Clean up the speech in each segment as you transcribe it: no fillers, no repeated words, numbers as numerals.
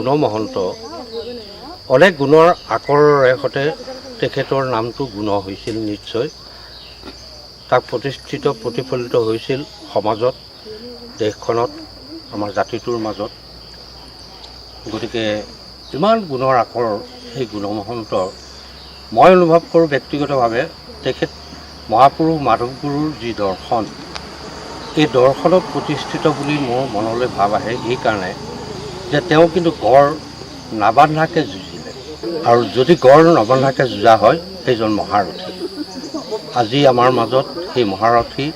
গুণ মহন্ত অনেক গুণৰ আকৰেৰে সৈতে তেখেতৰ নামটো গুণ হৈছিল। নিশ্চয় তাক প্ৰতিফলিত হৈছিল সমাজত, দেশখনত, আমাৰ জাতিটোৰ মাজত। গতিকে ইমান গুণৰ আকৰ সেই গুণ মহন্ত মই অনুভৱ কৰোঁ ব্যক্তিগতভাৱে তেখেত মহাপুৰুষ মাধৱগুৰুৰ যি দৰ্শন, এই দৰ্শনত প্ৰতিষ্ঠিত বুলি মোৰ মনলৈ ভাৱ আহে এইকাৰণে যে তেওঁ কিন্তু গড় নাবান্ধাকৈ যুঁজিলে, আৰু যদি গড় নাবান্ধাকৈ যুঁজা হয় সেইজন মহাৰথী। আজি আমাৰ মাজত সেই মহাৰথী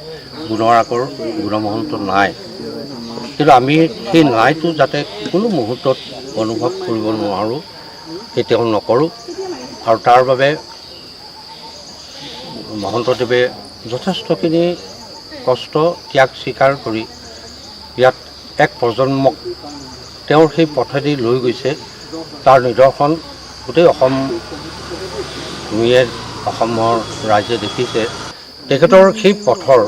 গুণৰ আকৰ গুণমহন্ত নাই, কিন্তু আমি সেই নাইটো যাতে কোনো মুহূৰ্তত অনুভৱ কৰিব নোৱাৰোঁ সেই তেওঁ নকৰোঁ। আৰু তাৰ বাবে মহন্তদেৱে যথেষ্টখিনি কষ্ট ত্যাগ স্বীকাৰ কৰি ইয়াত এক প্ৰজন্মক তেওঁৰ সেই পথেদি লৈ গৈছে। তাৰ নিদৰ্শন গোটেই অসমৰ ৰাইজে দেখিছে। তেখেতৰ সেই পথৰ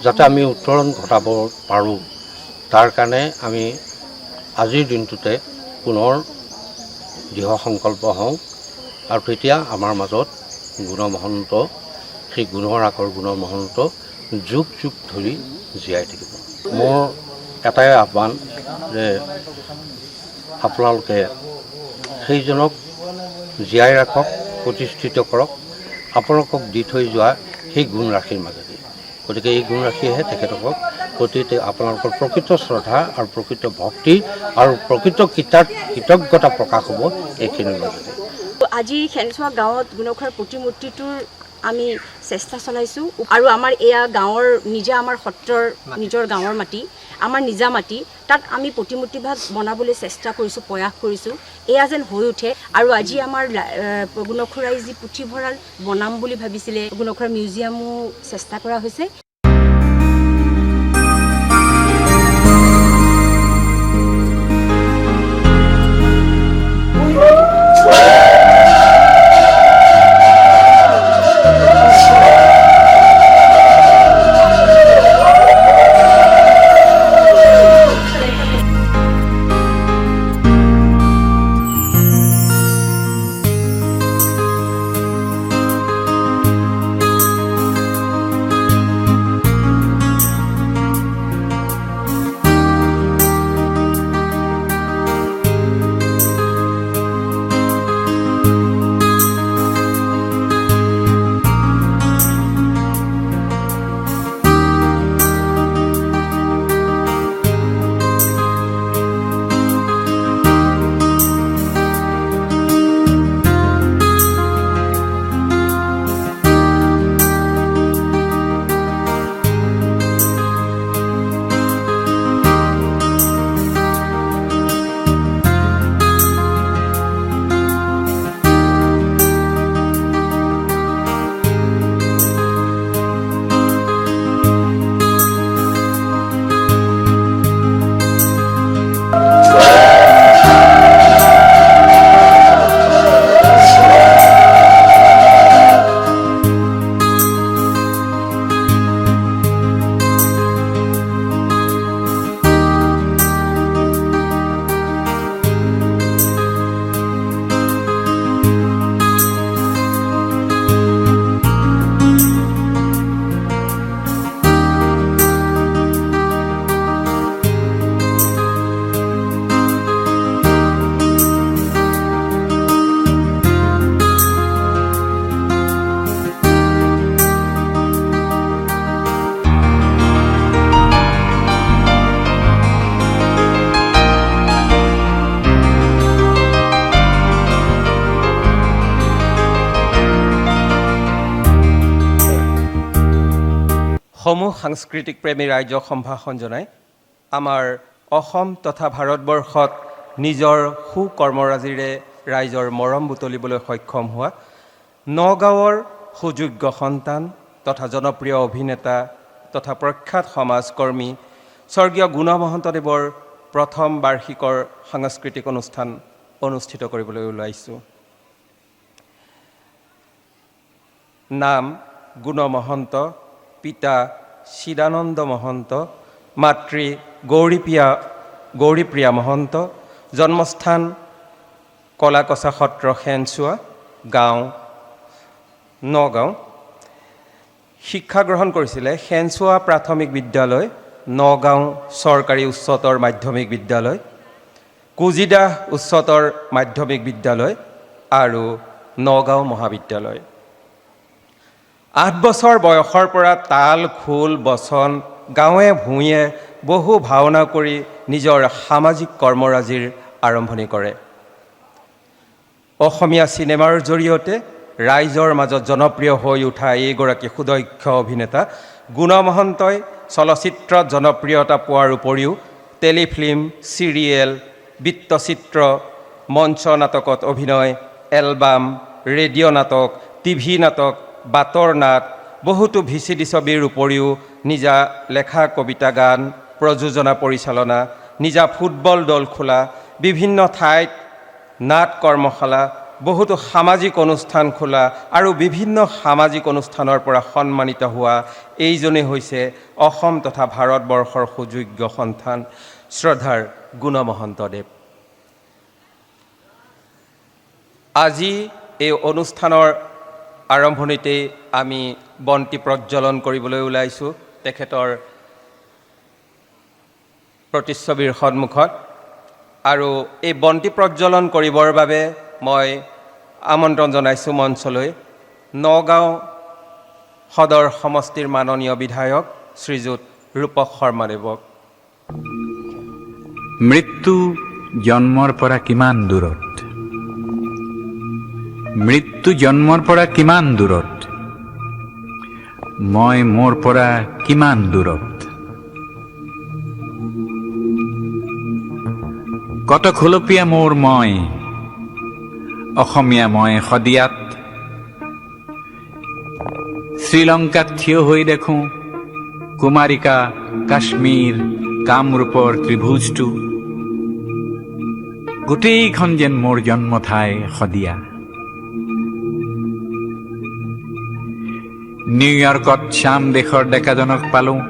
যাতে আমি উত্তৰণ ঘটাব পাৰোঁ, তাৰ কাৰণে আমি আজিৰ দিনটোতে পুনৰ দৃঢ় সংকল্প হওঁ, আৰু তেতিয়া আমাৰ মাজত গুণমহন্ত, সেই গুণৰ আকৰ গুণমহন্ত যুগ যুগ ধৰি জীয়াই থাকিব। মোৰ এটাই আহ্বান যে আপোনালোকে সেইজনক জীয়াই ৰাখক, প্ৰতিষ্ঠিত কৰক আপোনালোকক দি থৈ যোৱা সেই গুণৰাশিৰ মাজেদি। গতিকে এই গুণৰাশিয়েহে তেখেতক প্ৰতি আপোনালোকৰ প্ৰকৃত শ্ৰদ্ধা আৰু প্ৰকৃত ভক্তি আৰু প্ৰকৃত কৃতজ্ঞতা প্ৰকাশ হ'ব এইখিনিৰ মাজেদি। আজি খেনচোৱা গাঁৱত গুণকৰৰ প্ৰতিমূৰ্তিটোৰ আমি চেষ্টা চলাইছোঁ, আৰু আমাৰ এয়া গাঁৱৰ নিজা আমাৰ সত্ৰৰ নিজৰ গাঁৱৰ মাটি, আমাৰ নিজা মাটি, তাত আমি প্ৰতিমূৰ্তিভাগ বনাবলৈ চেষ্টা কৰিছোঁ, প্ৰয়াস কৰিছোঁ। এয়া যেন হৈ উঠে। আৰু আজি আমাৰ গুণকৰাই যি পুথিভঁৰাল বনাম বুলি ভাবিছিলে, গুণকৰা মিউজিয়ামো চেষ্টা কৰা হৈছে। সমূহ সাংস্কৃতিক প্ৰেমী ৰাইজক সম্ভাষণ জনাই আমাৰ অসম তথা ভাৰতবৰ্ষত নিজৰ সুকৰ্মৰাজিৰে ৰাইজৰ মৰম বুটলিবলৈ সক্ষম হোৱা নগাঁৱৰ সুযোগ্য সন্তান তথা জনপ্ৰিয় অভিনেতা তথা প্ৰখ্যাত সমাজকৰ্মী স্বৰ্গীয় গুণ মহন্তদেৱৰ প্ৰথম বাৰ্ষিকৰ সাংস্কৃতিক অনুষ্ঠান অনুষ্ঠিত কৰিবলৈ ওলাইছোঁ। নাম গুণ মহন্ত, পিতা চিদানন্দ মহন্ত, মাতৃ গৌৰীপ্ৰিয়া মহন্ত, জন্মস্থান কলাকচা সত্ৰ শেনচোৱা গাঁও নগাঁও। শিক্ষা গ্ৰহণ কৰিছিলে শেনচোৱা প্ৰাথমিক বিদ্যালয়, নগাঁও চৰকাৰী উচ্চতৰ মাধ্যমিক বিদ্যালয়, কুজিদাহ উচ্চতৰ মাধ্যমিক বিদ্যালয় আৰু নগাঁও মহাবিদ্যালয়। 8 বছৰ বয়সৰ পৰা তাল খোল বচন গাঁৱে ভূঞে বহু ভাওনা কৰি নিজৰ সামাজিক কৰ্মৰাজিৰ আৰম্ভণি কৰে। অসমীয়া চিনেমাৰ জৰিয়তে ৰাইজৰ মাজত জনপ্ৰিয় হৈ উঠা এইগৰাকী সুদক্ষ অভিনেতা গুণ মহন্তই চলচ্চিত্ৰত জনপ্ৰিয়তা পোৱাৰ উপৰিও টেলিফিল্ম, চিৰিয়েল, বৃত্তচিত্ৰ, মঞ্চ নাটকত অভিনয়, এলবাম, ৰেডিঅ' নাটক, টিভি নাটক, বাতৰ নাট, বহুতো VCD ছবিৰ উপৰিও নিজা লেখা কবিতা গান, প্ৰযোজনা পৰিচালনা, নিজা ফুটবল দল খোলা, বিভিন্ন ঠাইত নাট কৰ্মশালা, বহুতো সামাজিক অনুষ্ঠান খোলা আৰু বিভিন্ন সামাজিক অনুষ্ঠানৰ পৰা সন্মানিত হোৱা এইজনেই হৈছে অসম তথা ভাৰতবৰ্ষৰ সুযোগ্য সন্তান শ্ৰদ্ধাৰ গুণ মহন্তদেৱ। আজি এই অনুষ্ঠানৰ আৰম্ভণিতেই আমি বন্তি প্ৰজ্বলন কৰিবলৈ ওলাইছোঁ তেখেতৰ প্ৰতিচ্ছবিৰ সন্মুখত। আৰু এই বন্তি প্ৰজ্বলন কৰিবৰ বাবে মই আমন্ত্ৰণ জনাইছোঁ মঞ্চলৈ নগাঁও সদৰ সমষ্টিৰ মাননীয় বিধায়ক শ্ৰীযুত ৰূপক শৰ্মাদেৱক। মৃত্যু জন্মৰ পৰা কিমান দূৰত, মৃত্যু জন্মৰ পৰা কিমান দূৰত, মই মোৰ পৰা কিমান দূৰত। কত খোলপীয়া মোৰ মই, অসমীয়া মই শদিয়াত। শ্ৰীলংকাত থিয় হৈ দেখোঁ কুমাৰিকা, কাশ্মীৰ, কামৰূপৰ ত্ৰিভুজটো। গোটেইখন যেন মোৰ জন্মঠাই শদিয়া। নিউয়ৰ্কত শ্যাম দেশৰ ডেকাজনক পালোঁ।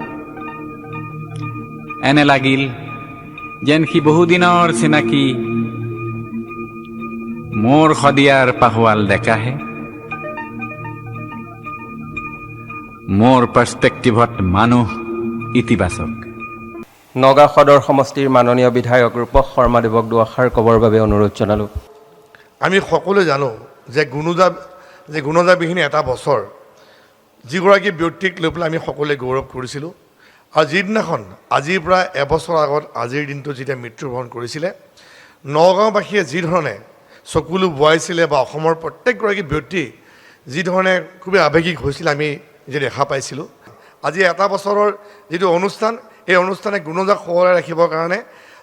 এনে লাগিল যেন সি বহুদিনৰ চিনাকি মোৰ শদিয়াৰ পাহোৱাল ডেকাহে। মোৰ পাৰ্চপেক্টিভত মানুহ ইতিবাচক। নগাঁও সদৰ সমষ্টিৰ মাননীয় বিধায়ক ৰূপক শৰ্মাদেৱক দুআষাৰ ক'বৰ বাবে অনুৰোধ জনালোঁ। আমি সকলোৱে জানো যে গুণজাবিহীন এটা বছৰ যিগৰাকী ব্যক্তিক লৈ পেলাই আমি সকলোৱে গৌৰৱ কৰিছিলোঁ। আৰু যিদিনাখন আজিৰ পৰা এবছৰ আগত আজিৰ দিনটো যেতিয়া মৃত্যুবৰণ কৰিছিলে, নগাঁওবাসীয়ে যিধৰণে চকুলো বোৱাইছিলে বা অসমৰ প্ৰত্যেকগৰাকী ব্যক্তি যিধৰণে খুবেই আৱেগিক হৈছিল আমি যে দেখা পাইছিলোঁ। আজি এটা বছৰৰ যিটো অনুষ্ঠান, এই অনুষ্ঠানে গুণজাক সোঁৱৰাই ৰাখিবৰ কাৰণে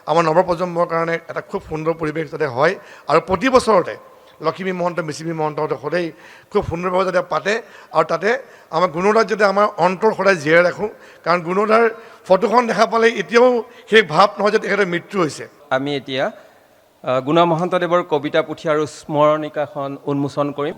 আমাৰ নৱপ্ৰজন্মৰ কাৰণে এটা খুব সুন্দৰ পৰিৱেশ যাতে হয়। আৰু প্ৰতি বছৰতে লখিমী মহন্ত, মিচিমী মহন্তহঁতে সদায় খুব সুন্দৰভাৱে যাতে পাতে আৰু তাতে আমাৰ গুণদাক যাতে আমাৰ অন্তৰ সদায় জীয়াই ৰাখোঁ। কাৰণ গুণদাৰ ফটোখন দেখা পালে এতিয়াও সেই ভাৱ নহয় যে তেখেতৰ মৃত্যু হৈছে। আমি এতিয়া গুণ মহন্তদেৱৰ কবিতা পুথি আৰু স্মৰণিকাখন উন্মোচন কৰিম।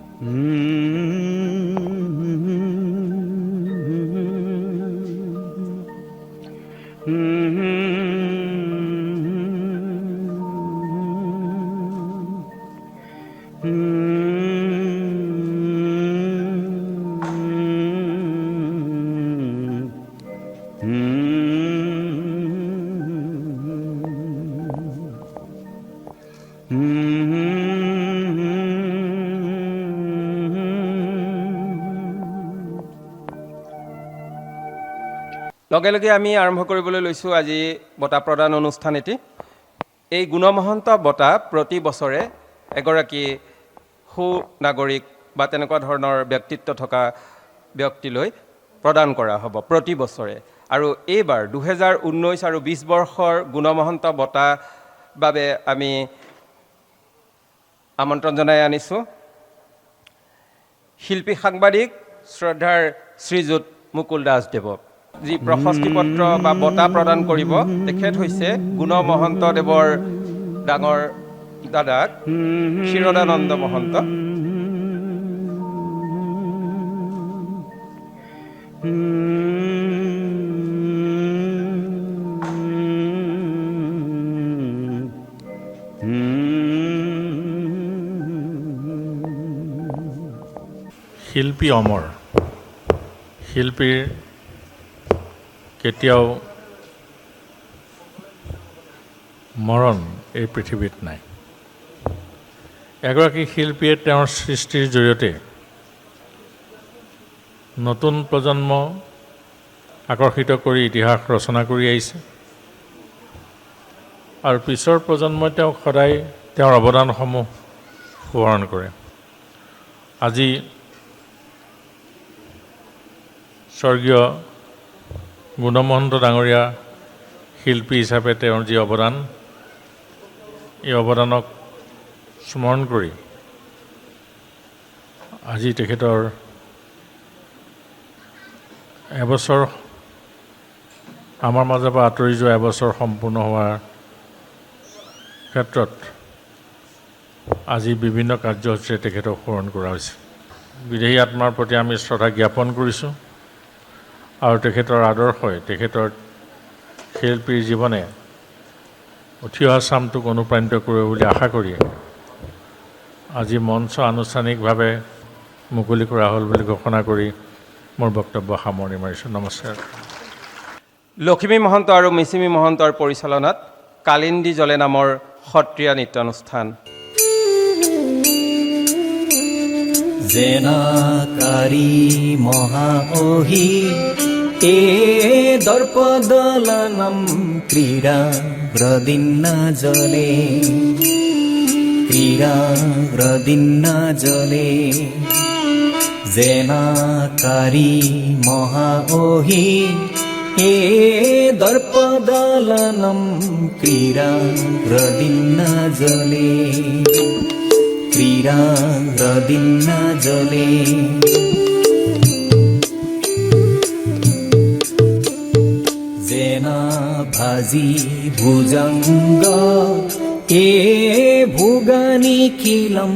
লগে লগে আমি আৰম্ভ কৰিবলৈ লৈছোঁ আজি বঁটা প্ৰদান অনুষ্ঠান এটি। এই গুণ মহন্ত বঁটা প্ৰতি বছৰে এগৰাকী সুনাগৰিক বা তেনেকুৱা ধৰণৰ ব্যক্তিত্ব থকা ব্যক্তিলৈ প্ৰদান কৰা হ'ব প্ৰতি বছৰে। আৰু এইবাৰ 2019 আৰু 20 বৰ্ষৰ গুণ মহন্ত বঁটা বাবে আমি আমন্ত্ৰণ জনাই আনিছোঁ শিল্পী সাংবাদিক শ্ৰদ্ধাৰ শ্ৰীযুত মুকুল দাসদেৱক। যি প্ৰশস্তি পত্ৰ বা বঁটা প্ৰদান কৰিব তেখেত হৈছে গুণ মহন্তদেৱৰ ডাঙৰ দাদাক ক্ষীৰদানন্দ মহন্ত। শিল্পী অমৰ, শিল্পীৰ কেতিয়াও মৰণ এই পৃথিৱীত নাই। এগৰাকী শিল্পীয়ে তেওঁৰ সৃষ্টিৰ জৰিয়তে নতুন প্ৰজন্ম আকৰ্ষিত কৰি ইতিহাস ৰচনা কৰি আহিছে আৰু পিছৰ প্ৰজন্মই তেওঁক সদায় তেওঁৰ অৱদানসমূহ সোঁৱৰণ কৰে। আজি স্বৰ্গীয় গুণমহন্ত ডাঙৰীয়া শিল্পী হিচাপে তেওঁৰ যি অৱদান, এই অৱদানক স্মৰণ কৰি আজি তেখেতৰ এবছৰ আমাৰ মাজৰ পৰা আঁতৰি যোৱা এবছৰ সম্পূৰ্ণ হোৱাৰ ক্ষেত্ৰত আজি বিভিন্ন কাৰ্যসূচীৰে তেখেতক সোঁৱৰণ কৰা হৈছে। বিদেহী আত্মাৰ প্ৰতি আমি শ্ৰদ্ধা জ্ঞাপন কৰিছোঁ আৰু তেখেতৰ আদৰ্শই, তেখেতৰ শিল্পীৰ জীৱনে উঠি অহা চামটোক অনুপ্ৰাণিত কৰিব বুলি আশা কৰি আজি মঞ্চ আনুষ্ঠানিকভাৱে মুকলি কৰা হ'ল বুলি ঘোষণা কৰি মোৰ বক্তব্য সামৰণি মাৰিছোঁ। নমস্কাৰ। লখিমী মহন্ত আৰু মিচিমি মহন্তৰ পৰিচালনাত কালিন্দী জলে নামৰ সত্ৰীয়া নৃত্যানুষ্ঠান। জেনাকাৰী মহাঅহি এ দৰ্পদলনম ক্ৰীড়া ব্ৰদিন্না জলে, ক্ৰীড়া ব্ৰদিন্না জলে। জেনাকাৰী মহাঅহি এ দৰ্পদলনম ক্ৰীড়া ব্ৰদিন্না জলে, ক্ৰীড়া ব্ৰদিন্না জলে। জেনা ভাজি ভুজঙ্গ এ ভুগানিখিলম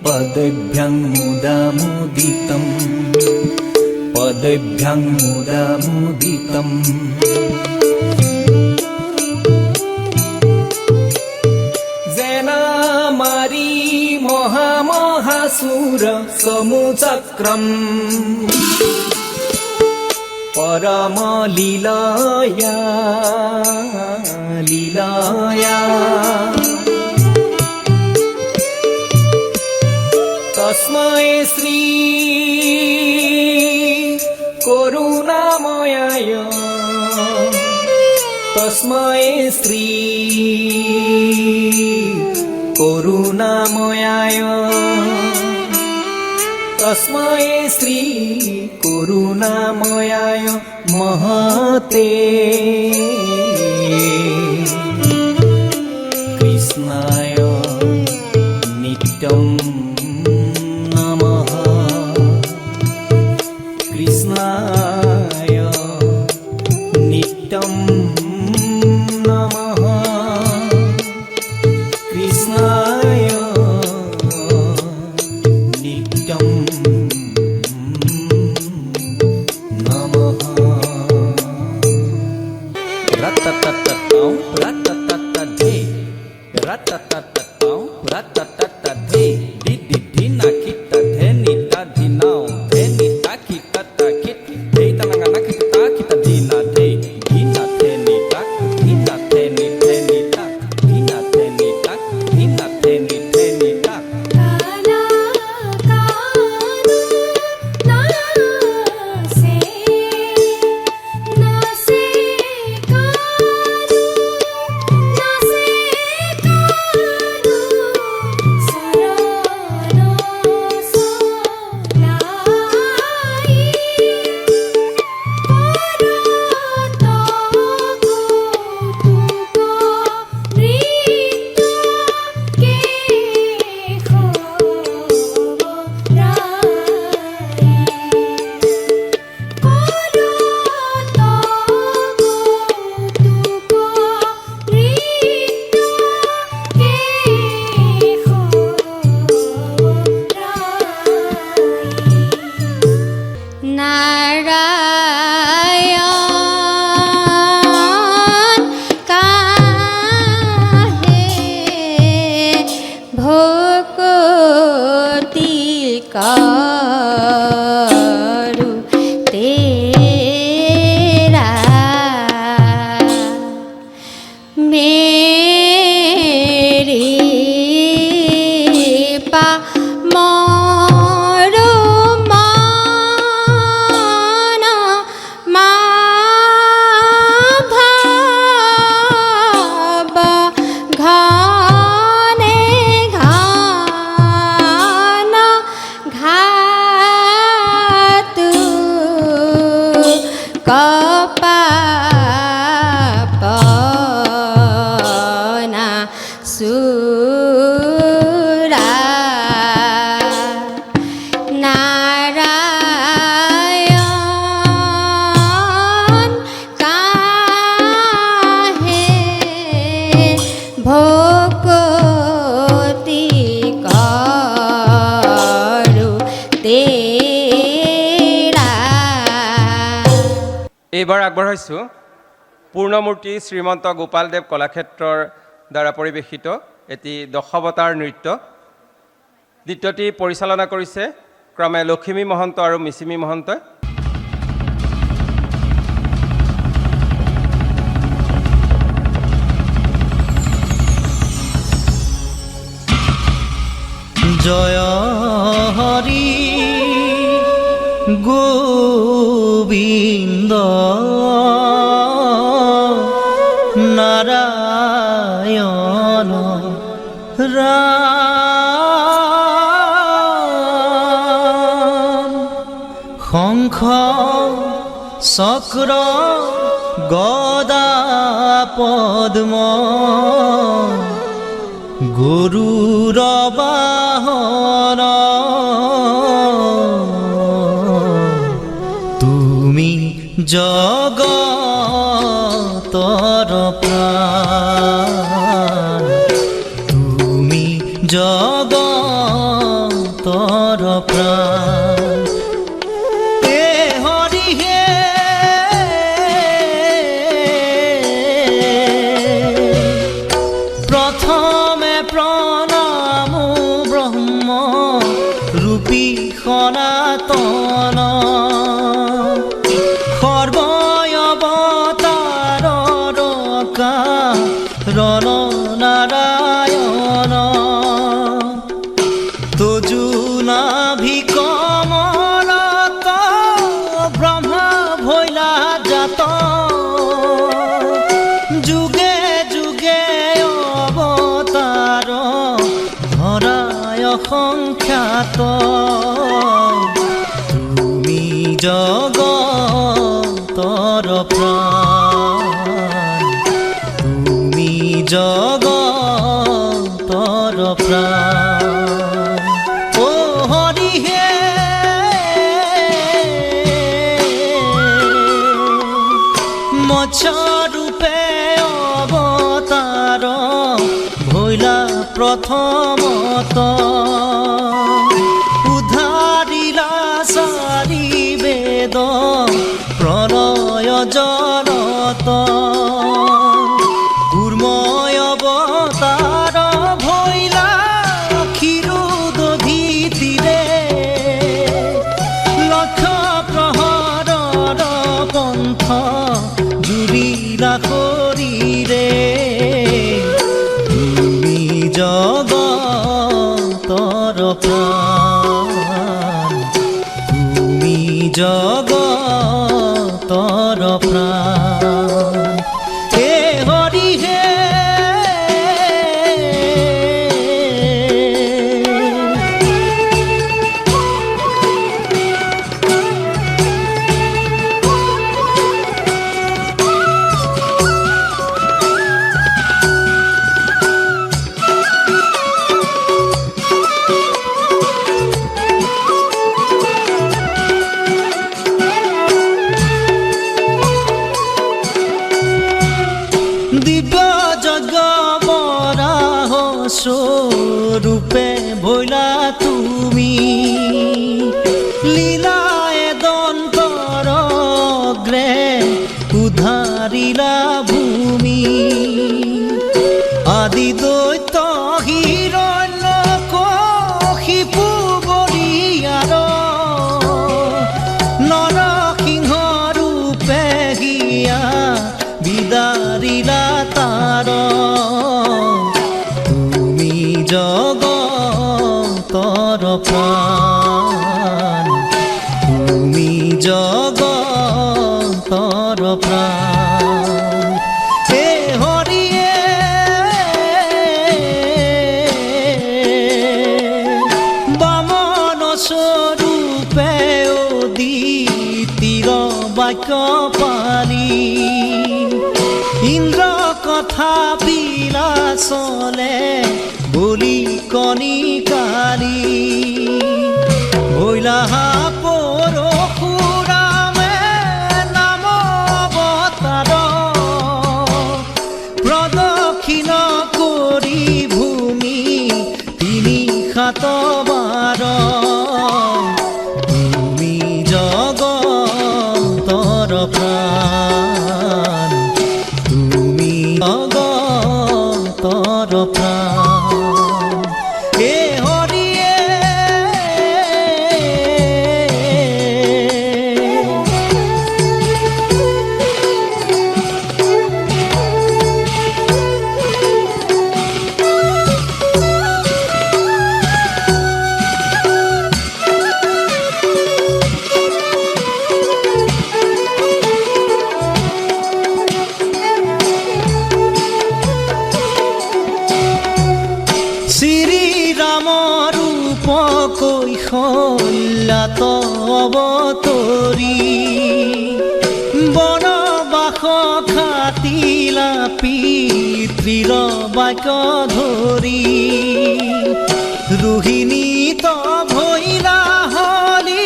পদভ্যং মুদামুদিতম, পদভ্যং মুদামুদিতম। জেনা মারি মহামহাসুর সমুচক্রম পরম লীলায়া, লীলায়া। তস্मै শ্রী করুণাময়ায়, তস্मै শ্রী করুণাময়ায়, তস্मै শ্রী করুণাময়ায় মহতে কৃষ্ণায় নিত্যম নমঃ, কৃষ্ণায় নিত্যম নমঃ, কৃষ্ণায় নিত্যম নমঃ। রাতাতাতাতাও রাতাতাতাধে, রাতাতাতাও রাতাতাতাধে। দিদি ধিনা কিতা ধেনি তা ধিনাও, ধেনি তা কিতা তা কিত। ধেই তালাঙ্গানা কিতা কিতা ধিনা ধে, ধিনা ধেনি তাক, ধিনা ধেনি ধেনি তাক, ধিনা ধেনি তাক, ধিনা ধেনি ধেনি তাক। নাসে নাসে কা এইবাৰ আগবঢ়াইছোঁ পূৰ্ণমূৰ্তি শ্ৰীমন্ত গোপালদেৱ কলাক্ষেত্ৰৰ দ্বাৰা পৰিৱেশিত এটি দশাৱতাৰ নৃত্য। নৃত্যটি পৰিচালনা কৰিছে ক্ৰমে লখিমী মহন্ত আৰু মিচিমি মহন্তই। জয় হৰি গোবিন্দ নাৰায়ণ ৰাম শংখ চক্ৰ গদা পদ্ম গৰুৰ বাহন তুমি জগতৰ প্ৰাণ তুমি জগতৰ প্ৰাণ এ হৰি হে প্ৰথমে প্ৰণাম ব্ৰহ্ম ৰূপী সনাতন সৰ্বয়ৱতাৰৰ কাৰণ নাৰায়ণ তোজু নাভি কমলত ব্ৰহ্মা ভৈলা জাত যুগে যুগে অৱতাৰ ধৰায় সংখ্যাত তুমি জগতৰ প্ৰাণ তুমি জগতৰ প্ৰাণ ও হৰি হে মৎস্য ৰূপে অৱতাৰ ভৈলা প্ৰথমত উদ্ধাৰিলা চাৰি বেদ প্ৰণয় জলত কুৰ্ময় অৱতাৰ ভৈলা ক্ষীৰোদধিতিৰে লক্ষ প্ৰহৰৰ পন্থ জুৰিলা শৰীৰে তুমি জগতৰ প্ৰাণ তুমি জগতৰ প্ৰাণ হে হৰি হে দিব্য যজ্ঞ বৰাহ স্বৰূপে ভৈলা তুমি লীলায় দন্তৰ অগ্ৰে উদ্ধাৰিলা ভূমি আদি দৈত্য হিৰণ্য কশিপু বলিয়াৰ নৰসিংহ ৰূপে হিয়া বিদাৰিলা তাৰ তুমি জগতৰ প্ৰাণ তুমি জগতৰ প্ৰাণ হে হৰিয়ে বামন স্বৰূপে উদিতিৰ বাক্য পালি ইন্দ্ৰ কথা বিলাসলে বলি কণিকালি ভৈলা পৰশুৰামে নাম অৱতাৰ প্ৰদক্ষিণ কৰি ভূমি তিনি সাত বাৰ তুমি জগতৰ প্ৰাণ প্ৰাণ এ হৰিয়ে কৈশল্যাত অৱতৰি বনবাস খাটিলা পিতৃৰ বাক্য ধৰি ৰোহিণীত ভৈলা হলি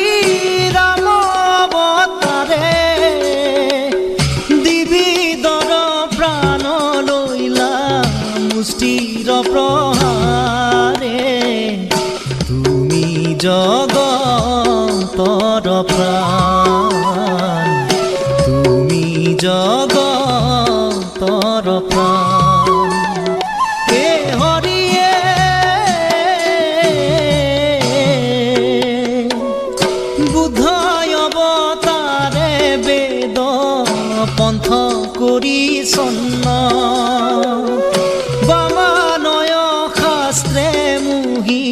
ৰাম অৱতাৰে দিবিদৰ প্ৰাণ লৈলা মুষ্টিৰ প্ৰহাৰে জগতৰ প্ৰাণ তুমি জগতৰ প্ৰাণ হে হৰিয়ে বুদ্ধই অৱতাৰে বেদ পন্থ কৰি চন্ন বামানয় শাস্ত্ৰে মুহি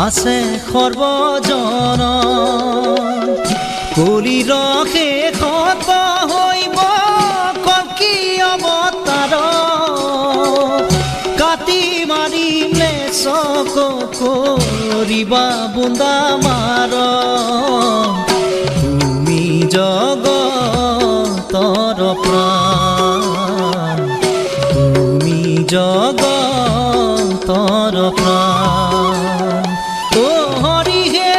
আছে সৰ্বজন কলিৰ শেষত হৈব কল্কি অৱতাৰ কাটি মাৰি মেচক কৰিবা বুন্দা মাৰ তুমি জগতৰ প্ৰাণ তুমি জগতৰ প্ৰাণ ও হৰি হে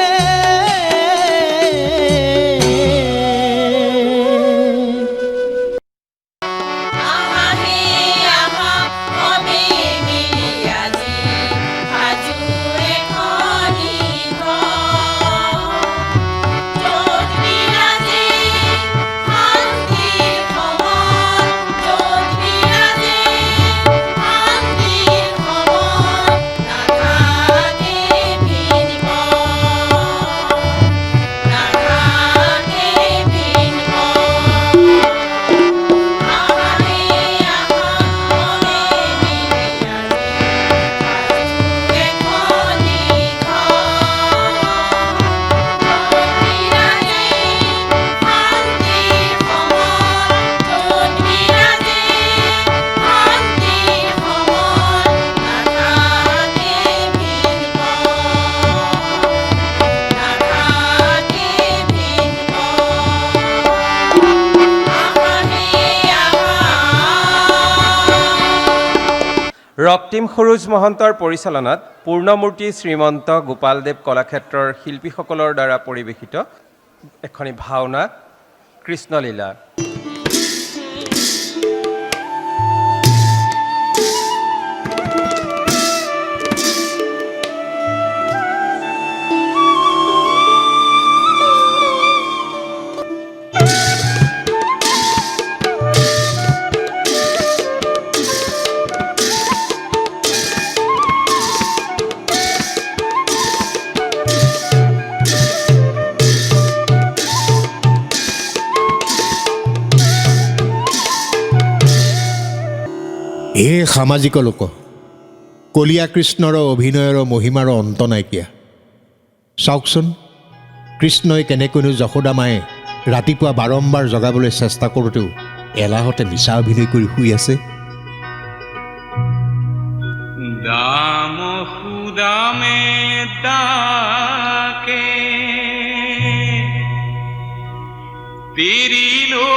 ৰক্তিম সৰোজ মহন্তৰ পৰিচালনাত পূৰ্ণমূৰ্তি শ্ৰীমন্ত গোপালদেৱ কলাক্ষেত্ৰৰ শিল্পীসকলৰ দ্বাৰা পৰিৱেশিত এখনি ভাওনা কৃষ্ণলীলা। হে সামাজিক লোক, কলীয়া কৃষ্ণৰ অভিনয়ৰ মহিমাৰ অন্ত নাইকিয়া। চাওকচোন, কৃষ্ণই কেনেকৈনো যশোদা মায়ে ৰাতিপুৱা বাৰম্বাৰ জগাবলৈ চেষ্টা কৰোঁতেও এলাহতে মিছা অভিনয় কৰি শুই আছে। দাম সুদামে তাকে পিৰিলো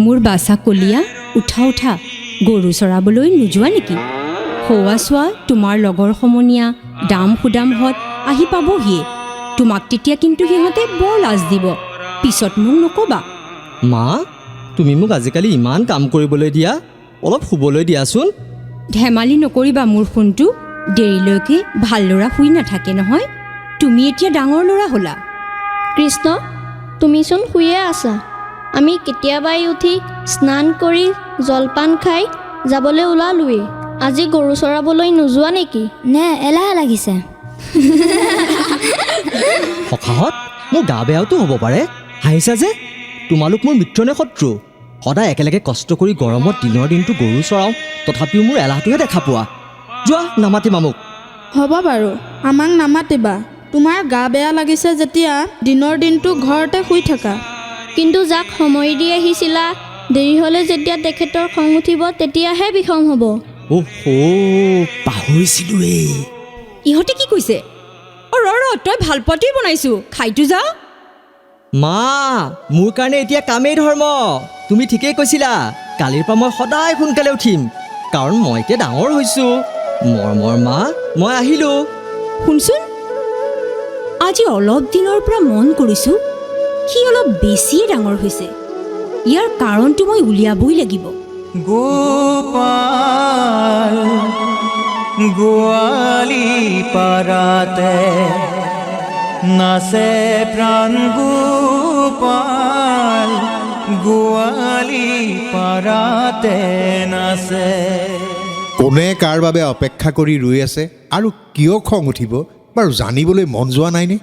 মোৰ বাছা কলীয়া, উঠা উঠা, গৰু চৰাবলৈ নোযোৱা নেকি? সৌৱা চোৱা, তোমাৰ লগৰ সমনীয়া দাম সুদামহঁত আহি পাবহিয়ে। তোমাক তেতিয়া কিন্তু সিহঁতে বৰ লাজ দিব, পিছত মোক নক'বা। মা, তুমি মোক আজিকালি ইমান কাম কৰিবলৈ দিয়া, অলপ শুবলৈ দিয়াচোন। ধেমালি নকৰিবা মোৰ ফোনটো, দেৰিলৈকে ভাল ল'ৰা শুই নাথাকে নহয়। তুমি এতিয়া ডাঙৰ ল'ৰা হ'লা। কৃষ্ণ, তুমিচোন শুয়ে আছা। আমি কেতিয়াবাই উঠি স্নান কৰি জলপান খাই যাবলৈ ওলালোৱেই। আজি গৰু চৰাবলৈ নোযোৱা নেকি? নে এলাহ লাগিছে? সখাহত মোৰ গা বেয়াওতো হ'ব পাৰে। হাঁহিছা যে? তোমালোক মোৰ মিত্ৰ নে শত্ৰু? সদায় একেলগে কষ্ট কৰি গৰমত দিনৰ দিনটো গৰু চৰাওঁ, তথাপিও মোৰ এলাহটোহে দেখা পোৱা। যোৱা নামাতিবা মোক। হ'ব বাৰু, আমাক নামাতিবা। তোমাৰ গা বেয়া লাগিছে যেতিয়া দিনৰ দিনটো ঘৰতে শুই থাকা। কিন্তু যাক সময় দি আহিছিলা, দেৰি হ'লে যেতিয়া তেখেতৰ খং উঠিব তেতিয়াহে বিষম হ'ব। পাহৰিছিলোৱেই। ইহঁতে কি কৈছে? তই ভাল পোৱাটোৱেই বনাইছোঁ, খাইতো যা। মা, মোৰ কাৰণে এতিয়া কামেই ধৰ্ম। তুমি ঠিকেই কৈছিলা। কালিৰ পৰা মই সদায় সোনকালে উঠিম, কাৰণ মই এতিয়া ডাঙৰ হৈছোঁ। মৰমৰ মা, মই আহিলোঁ। শুনচোন, আজি অলপ দিনৰ পৰা মন কৰিছোঁ সি অলপ বেছিয়ে ডাঙৰ হৈছে। ইয়াৰ কাৰণটো মই উলিয়াবই লাগিব। গোপাল গোৱালি পাৰাতে নাচে প্ৰাণ গোপাল গোৱালি পাৰাতে নাচে। কোনে কাৰ বাবে অপেক্ষা কৰি ৰৈ আছে আৰু কিয় খং উঠিব বাৰু জানিবলৈ মন যোৱা নাইনে?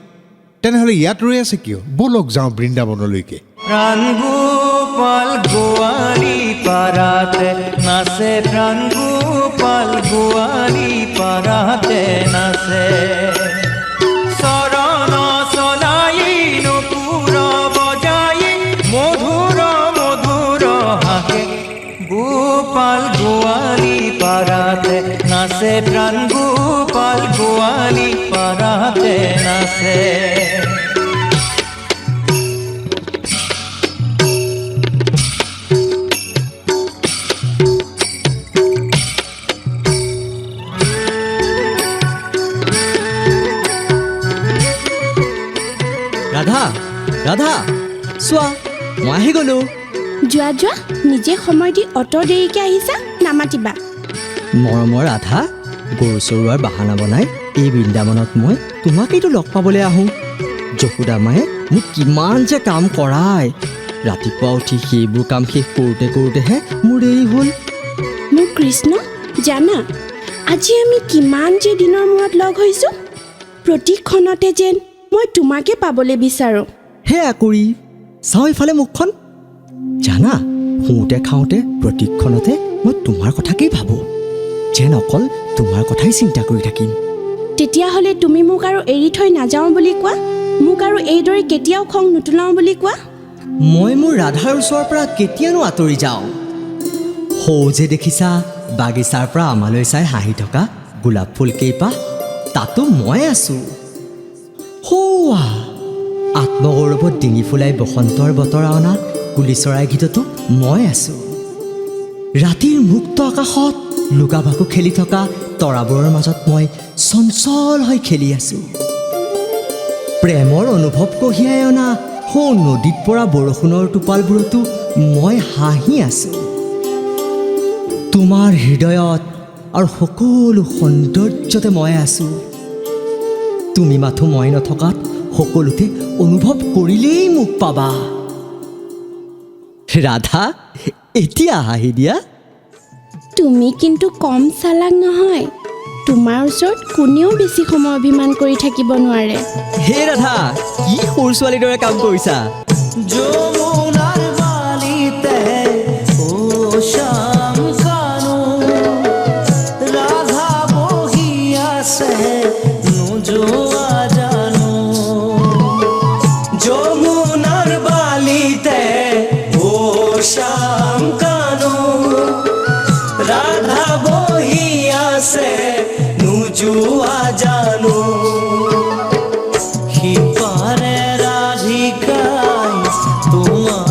তেনেহ'লে ইয়াত ৰৈ আছে কিয়? ব'লক যাওঁ বৃন্দাবনলৈকে। প্ৰাণ গোপাল গোৱালি পাৰাতে নাচে, প্ৰাণ গোপাল গোৱালি পাৰাতে নাচে। চৰণ চলাই নপুৰ বজাই মধুৰ মধুৰ হাঁহে গোপাল গোৱালি পাৰাতে নাচে, প্ৰাণ গোপাল গোৱালি পাৰাতে নাচে। ৰাধা, ৰাধা, চোৱা মই আহি গ'লোঁ। যোৱা যোৱা, নিজে সময় দি অত দেৰিকৈ আহিছা, নামাতিবা। মৰমৰ ৰাধা, গৰু চৰুৱাৰ বাহানা বনাই এই বৃন্দাবনত মই তোমাকেইতো লগ পাবলৈ আহোঁ। যশোদা মায়ে মোক কিমান যে কাম কৰায়। ৰাতিপুৱা উঠি সেইবোৰ কাম শেষ কৰোঁতে কৰোঁতেহে মোৰ দেৰি হ'ল। মোৰ কৃষ্ণ, জানা আজি আমি কিমান যে দিনৰ মূৰত লগ হৈছোঁ। প্ৰতিক্ষণতে যেন মই তোমাকে পাবলৈ বিচাৰোঁ। সেয়া কৰি চাওঁ ইফালে মুখখন। জানা, শুওঁতে খাওঁতে প্ৰতিক্ষণতে মই তোমাৰ কথাকেই ভাবোঁ, যেন অকল তোমাৰ কথাই চিন্তা কৰি থাকিম। তেতিয়াহ'লে তুমি মোক আৰু এৰি থৈ নাযাওঁ বুলি কোৱা, মোক আৰু এইদৰে কেতিয়াও খং নুতুলাওঁ বুলি কোৱা। মই মোৰ ৰাধাৰ ওচৰৰ পৰা কেতিয়ানো আঁতৰি যাওঁ। সৌ যে দেখিছা বাগিচাৰ পৰা আমালৈ চাই হাঁহি থকা গোলাপ ফুল কেইপাহ, তাতো মই আছোঁ। সৌৱা আত্মগৌৰৱত ডিঙি ফুলাই বসন্তৰ বতৰা অনা কুলি চৰাই গীততো মই আছোঁ। ৰাতিৰ মুক্ত আকাশত লুকা ভাকু খেলি থকা তৰাবোৰৰ মাজত মই চঞ্চল হৈ খেলি আছোঁ। প্ৰেমৰ অনুভৱ কঢ়িয়াই অনা সৌ নদীত পৰা বৰষুণৰ টোপালবোৰতো মই হাঁহি আছোঁ। তোমাৰ হৃদয়ত আৰু সকলো সৌন্দৰ্যতে মই আছোঁ। তুমি মাথো মই নথকাত সকলোতে অনুভৱ কৰিলেই মোক পাবা। ৰাধা, এতিয়া হাঁহি দিয়া। তুমি কিন্তু কম চালাক নহয়। তোমাৰ ওচৰত কোনেও বেছি সময় অভিমান কৰি থাকিব নোৱাৰে। হে ৰাধা, কি সৰু ছোৱালীৰ দৰে কাম কৰিছা। যমুনাৰ বালিতে ও শ্যাম কানু ৰাধা বহি আছে নোযোৱা জানো। যমুনাৰ বালিতে ও শ্যাম কানু ৰাধা বহি আছে নোযোৱা জানো। সিপাৰে ৰাধিকাই তোমাৰ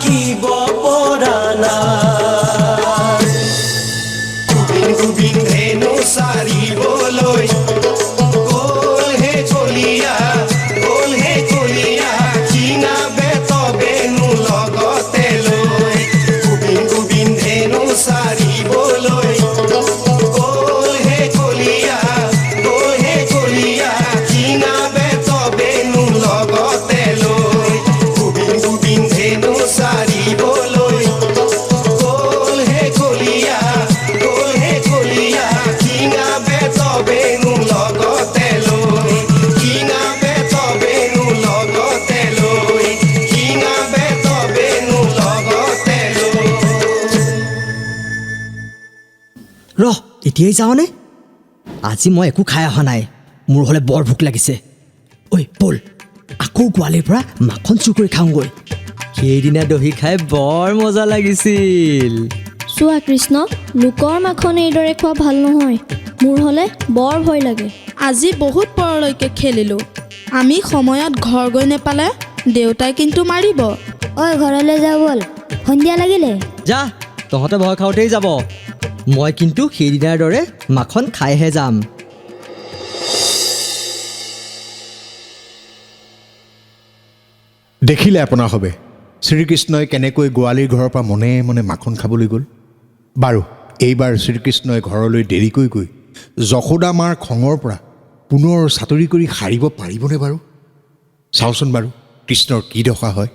থাকিব পৰা নাই গোবিন গোবিন ধেনু চাৰিবলৈ গ'ল হে কলিয়া কিঙা বেত বেনু লগতে লৈ গোবিন গোবিন ধেনু চাৰিবলৈ গ'ল হে কলিয়া কিঙা বেত বেনু লগতে লৈ গোবিন গোবিন ধেনু চাৰিবলৈ গ'ল হে কলিয়া কিঙা বেত বেনু লগতে লৈ কিঙা বেত বেনু লগতে লৈ কিঙা বেত বেনু লগতে লৈ ৰহ এতিয়াই যাওঁনে আজি মই একো খাই অহা নাই মোৰ হ'লে বৰ ভোক লাগিছে ঐ ব'ল আকৌ গোৱালিৰ পৰা মাখন চুৰ কৰি খাওঁগৈ সেইদিনা দহি খাই বৰ মজা লাগিছিল চোৱা কৃষ্ণ লোকৰ মাখন এইদৰে খোৱা ভাল নহয় মোৰ হ'লে বৰ ভয় লাগে আজি বহুত পৰলৈকে খেলিলোঁ আমি সময়ত ঘৰ গৈ নেপালে দেউতাই কিন্তু মাৰিব ঐ ঘৰলৈ যাওঁ ব'ল সন্ধিয়া লাগিলে যা তহঁতে ভয় খাওঁতেই যাব মই কিন্তু সেইদিনাৰ দৰে মাখন খাইহে যাম দেখিলে আপোনাৰ হবে শ্ৰীকৃষ্ণই কেনেকৈ গোৱালিৰ ঘৰৰ পৰা মনে মনে মাখন খাবলৈ গ'ল বাৰু এইবাৰ শ্ৰীকৃষ্ণই ঘৰলৈ দেৰিকৈ গৈ যশোদা মাৰ খঙৰ পৰা পুনৰ চাতৰি কৰি সাৰিব পাৰিবনে বাৰু চাওঁচোন বাৰু কৃষ্ণৰ কি দশা হয়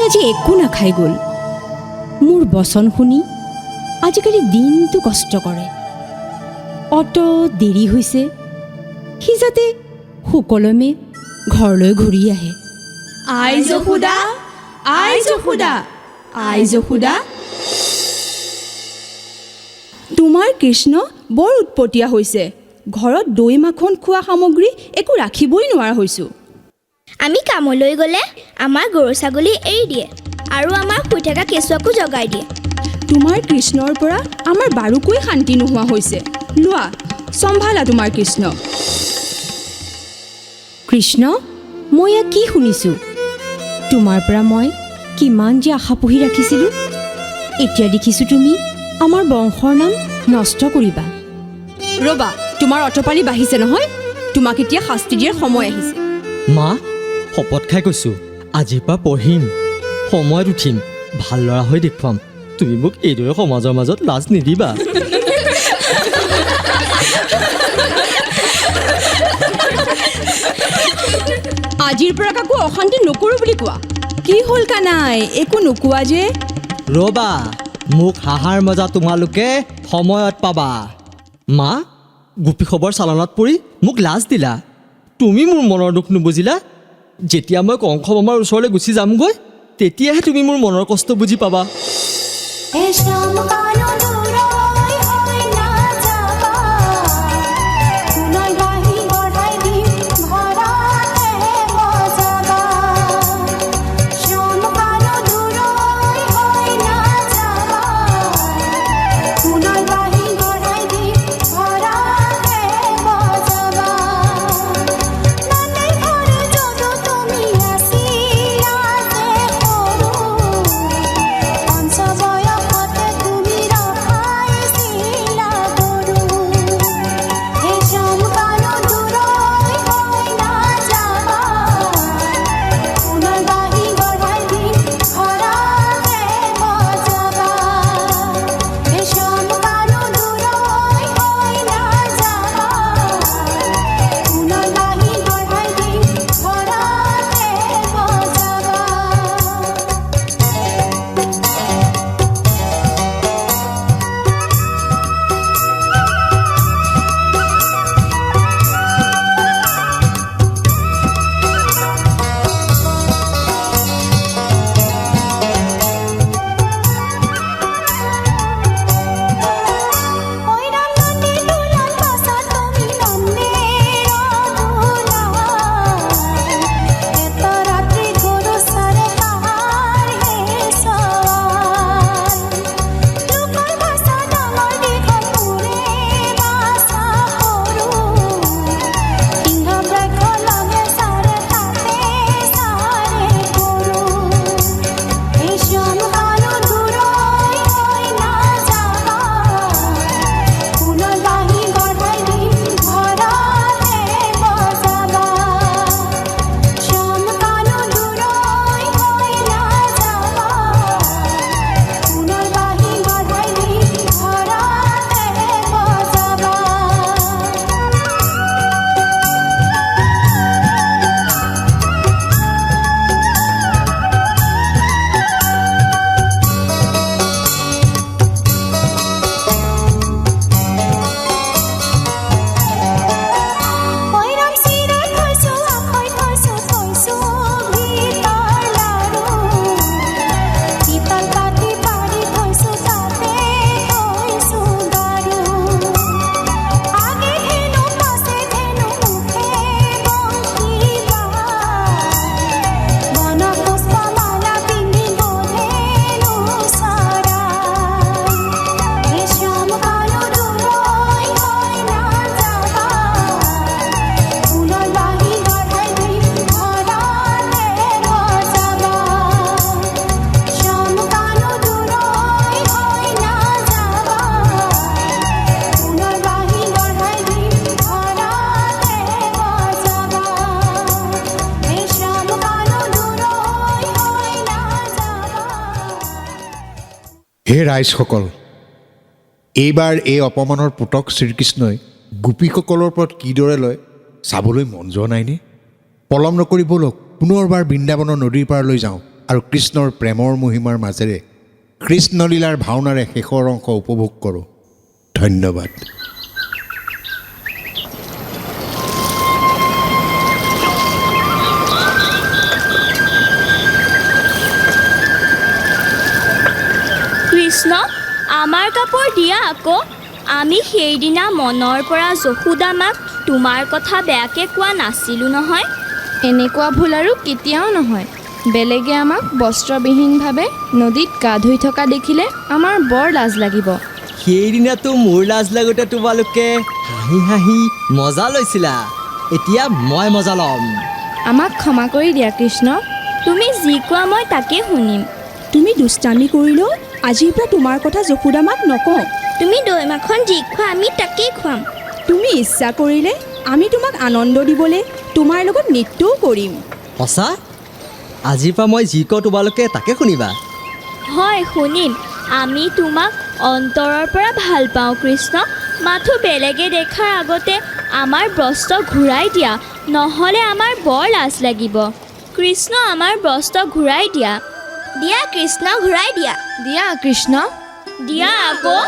আজি একো নাখাই গ'ল মোৰ বচন শুনি আজিকালি দিনটো কষ্ট কৰে অত দেৰি হৈছে সি যাতে সুকলমে ঘৰলৈ ঘূৰি আহে আই যশোদা তোমাৰ কৃষ্ণ বৰ উৎপতীয়া হৈছে ঘৰত দৈ মাখন খোৱা সামগ্ৰী একো ৰাখিবই নোৱাৰা হৈছোঁ আমি কামলৈ গ'লে আমাৰ গৰু ছাগলী এৰি দিয়ে আৰু আমাৰ শুই থকা কেঁচুৱাকো জগাই দিয়ে তোমাৰ কৃষ্ণৰ পৰা আমাৰ বাৰুকৈ শান্তি নোহোৱা হৈছে লোৱা চম্ভালা তোমাৰ কৃষ্ণ কৃষ্ণ মই ইয়াক কি শুনিছোঁ তোমাৰ পৰা মই কিমান যে আশা পুহি ৰাখিছিলোঁ এতিয়া দেখিছোঁ তুমি আমাৰ বংশৰ নাম নষ্ট কৰিবা ৰ'বা তোমাৰ অটপালি বাঢ়িছে নহয় তোমাক এতিয়া শাস্তি দিয়াৰ সময় আহিছে মা শপত খাই কৈছোঁ আজিৰ পৰা পঢ়িম সময়ত উঠিম ভাল ল'ৰা হৈ দেখুৱাম তুমি মোক এইদৰে সমাজৰ মাজত লাজ নিদিবা আজিৰ পৰা কাকো অশান্তি নকৰোঁ বুলি কোৱা কি হ'ল কানাই একো নোকোৱা যে ৰ'বা মোক হাঁহাৰ মজা তোমালোকে সময়ত পাবা মা গোপী খবৰ চালানত পৰি মোক লাজ দিলা তুমি মোৰ মনৰ দুখ নুবুজিলা যেতিয়া মই কংস মামাৰ ওচৰলৈ গুচি যামগৈ তেতিয়াহে তুমি মোৰ মনৰ কষ্ট বুজি পাবা হে ৰাইজসকল, এইবাৰ এই অপমানৰ পুতক শ্ৰীকৃষ্ণই গোপীসকলৰ ওপৰত কিদৰে লয় চাবলৈ মন যোৱা নাইনে? পলম নকৰি ব'লক পুনৰবাৰ বৃন্দাবনৰ নদীৰ পাৰলৈ যাওঁ আৰু কৃষ্ণৰ প্ৰেমৰ মহিমাৰ মাজেৰে কৃষ্ণলীলাৰ ভাওনাৰে শেষৰ অংশ উপভোগ কৰোঁ। ধন্যবাদ। কৃষ্ণ, আমাৰ কাপোৰ দিয়া আকৌ। আমি সেইদিনা মনৰ পৰা যশোদা মাক তোমাৰ কথা বেয়াকৈ কোৱা নাছিলোঁ নহয়। এনেকুৱা ভুল আৰু কেতিয়াও নহয়। বেলেগে আমাক বস্ত্ৰবিহীনভাৱে নদীত গা ধুই থকা দেখিলে আমাৰ বৰ লাজ লাগিব। সেইদিনাতো মোৰ লাজ লাগোতে তোমালোকে হাঁহি হাঁহি মজা লৈছিলা, এতিয়া মই মজা ল'ম। আমাক ক্ষমা কৰি দিয়া কৃষ্ণ। তুমি যি কোৱা মই তাকে শুনিম। তুমি দুষ্টামি কৰিলেও আজিৰ পৰা তোমাৰ কথা যশোদা মাক নকওঁ। তুমি দৈ মাখন যি খোৱা আমি তাকেই খুৱাম। তুমি ইচ্ছা কৰিলে আমি তোমাক আনন্দ দিবলৈ তোমাৰ লগত নৃত্যও কৰিম। সঁচা? আজিৰ পৰা মই যি কওঁ তোমালোকে তাকে শুনিবা? হয়, শুনিম। আমি তোমাক অন্তৰৰ পৰা ভাল পাওঁ কৃষ্ণ। মাথো বেলেগে দেখাৰ আগতে আমাৰ বস্ত্ৰ ঘূৰাই দিয়া, নহ'লে আমাৰ বৰ লাজ লাগিব। কৃষ্ণ, আমাৰ বস্ত্ৰ ঘূৰাই দিয়া। দিয়া কৃষ্ণ, ঘূৰাই দিয়া। দিয়া কৃষ্ণ, দিয়া আকৌ।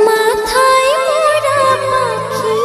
মাথায় মোৰা পাখি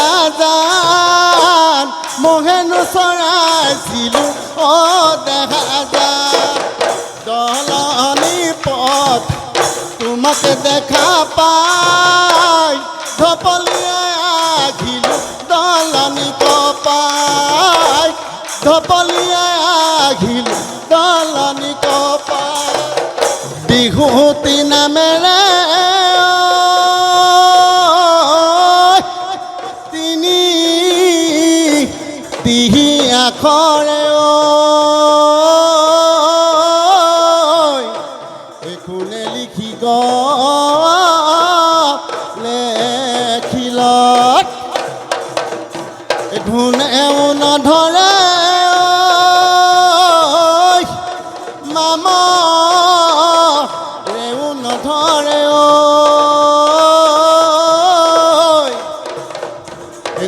দেহাজান মহেনো চৰাইছিলোঁ দেহাজান দলনি পথ তোমাকে দেখা পাই ধপলিয়াই আহিলোঁ দলনি কপাই ধপলিয়াই আহিলোঁ দলনি কপাই বিহুতি নামেৰে তিনি তিহি আখৰে এখনে লিখি লেখিলত এখনেও নধৰে মামা ৰেও নধৰে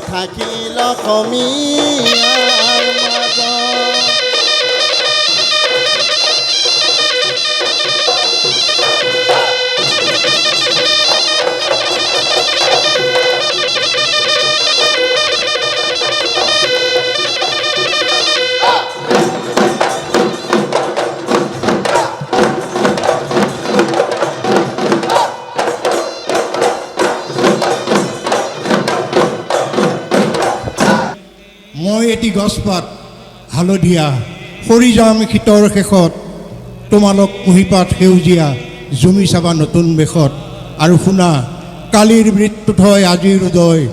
থাকিল কমিয়াৰ মাজত মই এটি গছপাত হালধীয়া সৰি যাম শীতৰ শেষত তোমালোক কুঁহিপাত সেউজীয়া জুমি চাবা নতুন বেশত আৰু শুনা কালিৰ মৃত্যুত হয় আজিৰ উদয়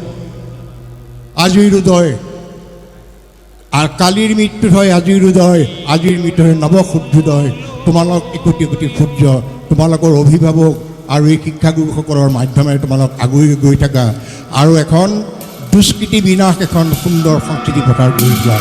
আৰু কালিৰ মৃত্যুত হয় আজিৰ উদয় আজিৰ মৃত্যু হয় নৱ সূৰ্যোদয় তোমালোক একোটি একোটি সূৰ্য তোমালোকৰ অভিভাৱক আৰু এই শিক্ষাগুৰুসকলৰ মাধ্যমেৰে তোমালোক আগুৱাই গৈ থাকা আৰু এখন দুষ্কৃতি বিনাশ এখন সুন্দৰ সংস্কৃতি পথাৰ গৈ যোৱা